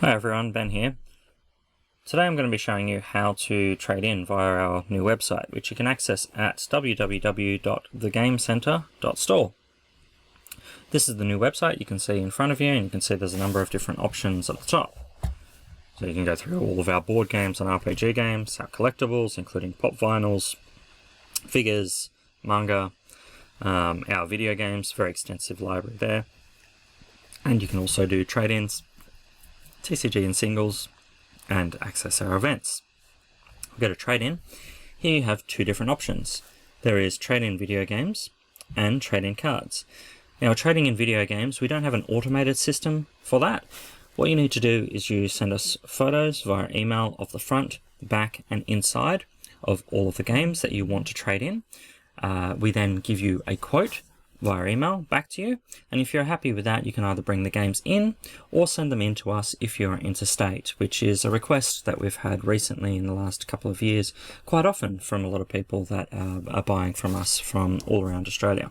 Hi everyone, Ben here. Today I'm going to be showing you how to trade in via our new website, which you can access at www.thegamecenter.store. This is the new website you can see in front of you, and you can see there's a number of different options at the top. So you can go through all of our board games and RPG games, our collectibles, including pop vinyls, figures, manga, our video games, very extensive library there. And you can also do trade-ins, TCG and singles, and access our events. We'll go to trade-in. Here you have two different options. There is trade-in video games and trade-in cards. Now, trading in video games, we don't have an automated system for that. What you need to do is you send us photos via email of the front, back, and inside of all of the games that you want to trade in. We then give you a quote via email back to you, and if you're happy with that, you can either bring the games in or send them in to us if you're interstate, which is a request that we've had recently in the last couple of years quite often from a lot of people that are buying from us from all around Australia.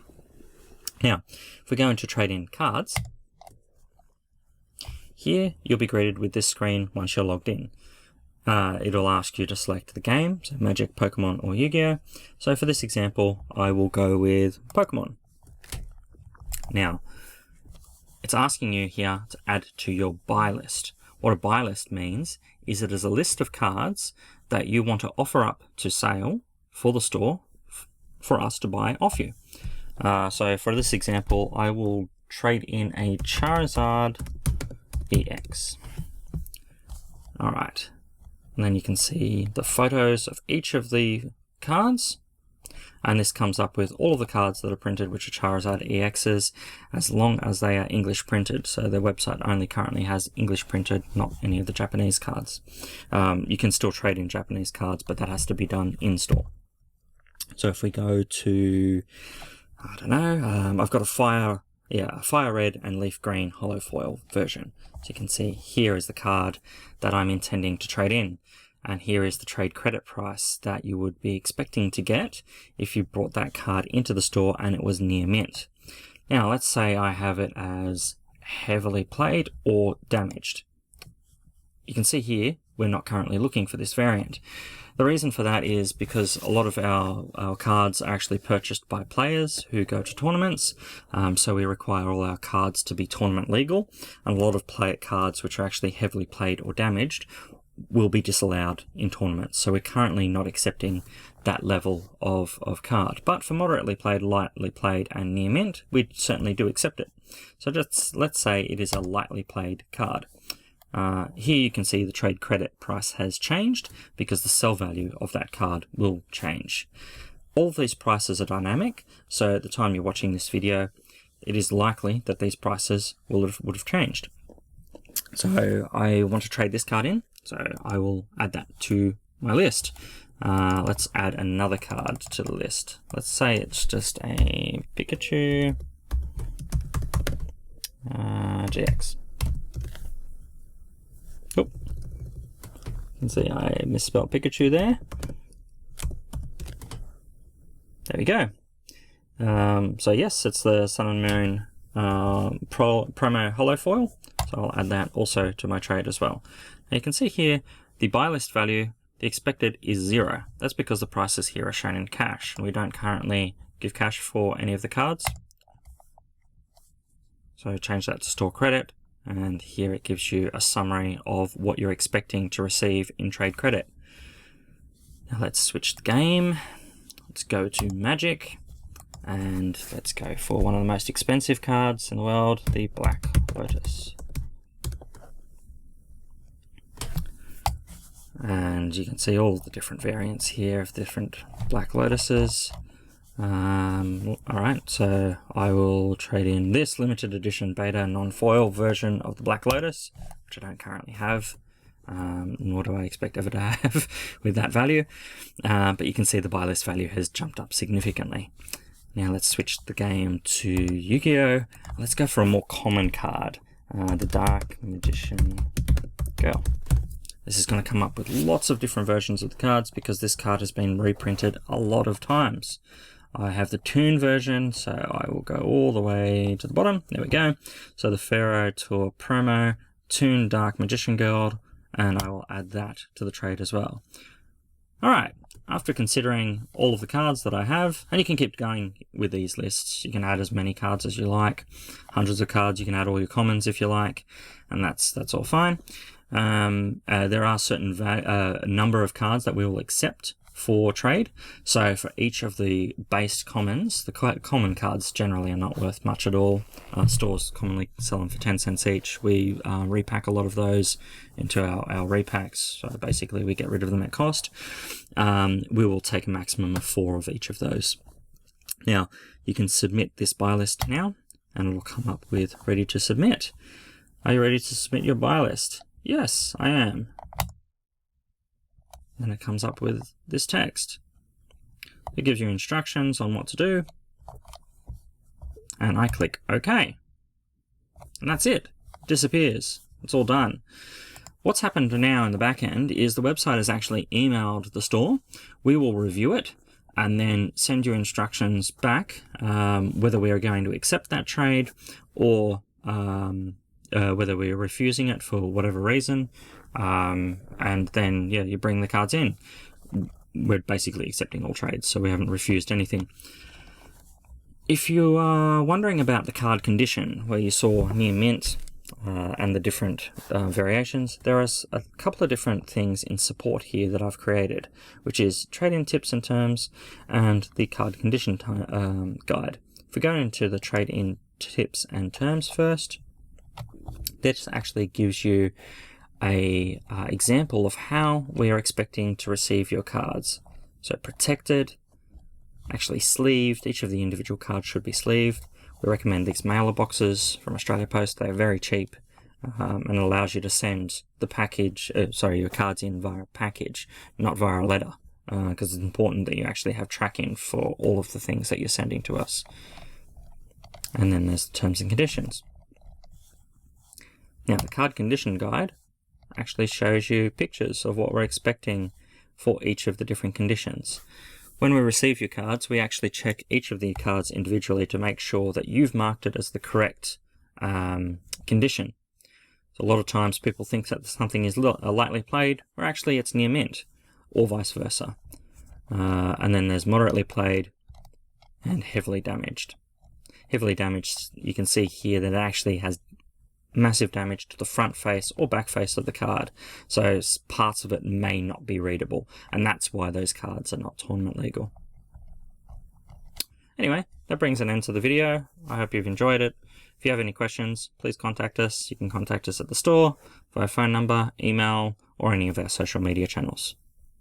Now, if we go into trade-in cards, here you'll be greeted with this screen once you're logged in. It'll ask you to select the game, so Magic, Pokemon, or Yu-Gi-Oh! So for this example, I will go with Pokemon. Now, it's asking you here to add to your buy list. What a buy list means is it is a list of cards that you want to offer up to sale for the store for us to buy off you. So for this example, I will trade in a Charizard EX. All right, and then you can see the photos of each of the cards. And this comes up with all of the cards that are printed, which are Charizard EXs, as long as they are English printed. So their website only currently has English printed, not any of the Japanese cards. You can still trade in Japanese cards, but that has to be done in store. So if we go to, I don't know, I've got a Fire Red and Leaf Green holo foil version. So you can see here is the card that I'm intending to trade in. And here is the trade credit price that you would be expecting to get if you brought that card into the store and it was near mint. Now, let's say I have it as heavily played or damaged. You can see here, we're not currently looking for this variant. The reason for that is because a lot of our cards are actually purchased by players who go to tournaments, so we require all our cards to be tournament legal, and a lot of cards which are actually heavily played or damaged will be disallowed in tournaments. So we're currently not accepting that level of card. But for moderately played, lightly played, and near mint, we certainly do accept it. So let's say it is a lightly played card. Here you can see the trade credit price has changed because the sell value of that card will change. All of these prices are dynamic, so at the time you're watching this video, it is likely that these prices would have changed. So I want to trade this card in, so I will add that to my list. Let's add another card to the list. Let's say it's just a Pikachu GX. Oh, you can see I misspelled Pikachu there. There we go. So yes, it's the Sun and Moon promo holo foil. So I'll add that also to my trade as well. Now you can see here the buy list value, the expected is 0. That's because the prices here are shown in cash. We don't currently give cash for any of the cards. So change that to store credit, and here it gives you a summary of what you're expecting to receive in trade credit. Now let's switch the game. Let's go to Magic, and let's go for one of the most expensive cards in the world, the Black Lotus. And you can see all the different variants here of different Black Lotuses. Alright, so I will trade in this limited edition beta non-foil version of the Black Lotus, which I don't currently have, nor do I expect ever to have with that value. But you can see the buy list value has jumped up significantly. Now let's switch the game to Yu-Gi-Oh! Let's go for a more common card, the Dark Magician Girl. This is going to come up with lots of different versions of the cards because this card has been reprinted a lot of times. I have the Toon version, so I will go all the way to the bottom. There we go. So the Pharaoh Tour promo Toon Dark Magician Guild, and I will add that to the trade as well. Alright, after considering all of the cards that I have, and you can keep going with these lists, you can add as many cards as you like, hundreds of cards, you can add all your commons if you like, and that's all fine. There are certain number of cards that we will accept for trade. So for each of the base commons, the common cards generally are not worth much at all. Stores commonly sell them for 10 cents each. We repack a lot of those into our repacks. So basically we get rid of them at cost. We will take a maximum of 4 of each of those. Now you can submit this buy list now and it will come up with ready to submit. Are you ready to submit your buy list? Yes, I am. And it comes up with this text. It gives you instructions on what to do. And I click OK. And that's it. It disappears. It's all done. What's happened now in the back end is the website has actually emailed the store. We will review it and then send you instructions back whether we are going to accept that trade or whether we're refusing it for whatever reason. And then, yeah, you bring the cards in. We're basically accepting all trades, so we haven't refused anything. If you are wondering about the card condition, where you saw near mint and the different variations, there are a couple of different things in support here that I've created, which is trade-in tips and terms and the card condition guide. If we go into the trade-in tips and terms first, this actually gives you a example of how we are expecting to receive your cards. So protected, actually sleeved. Each of the individual cards should be sleeved. We recommend these mailer boxes from Australia Post. They're very cheap and it allows you to send the package, your cards in via a package, not via a letter, because it's important that you actually have tracking for all of the things that you're sending to us. And then there's the terms and conditions. Now the card condition guide actually shows you pictures of what we're expecting for each of the different conditions. When we receive your cards, we actually check each of the cards individually to make sure that you've marked it as the correct condition. So a lot of times people think that something is lightly played, or actually it's near mint, or vice versa. And then there's moderately played and heavily damaged. Heavily damaged, you can see here that it actually has massive damage to the front face or back face of the card, so parts of it may not be readable, and that's why those cards are not tournament legal. Anyway, that brings an end to the video. I hope you've enjoyed it. If you have any questions, please contact us. You can contact us at the store via phone number, email, or any of our social media channels.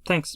Thanks.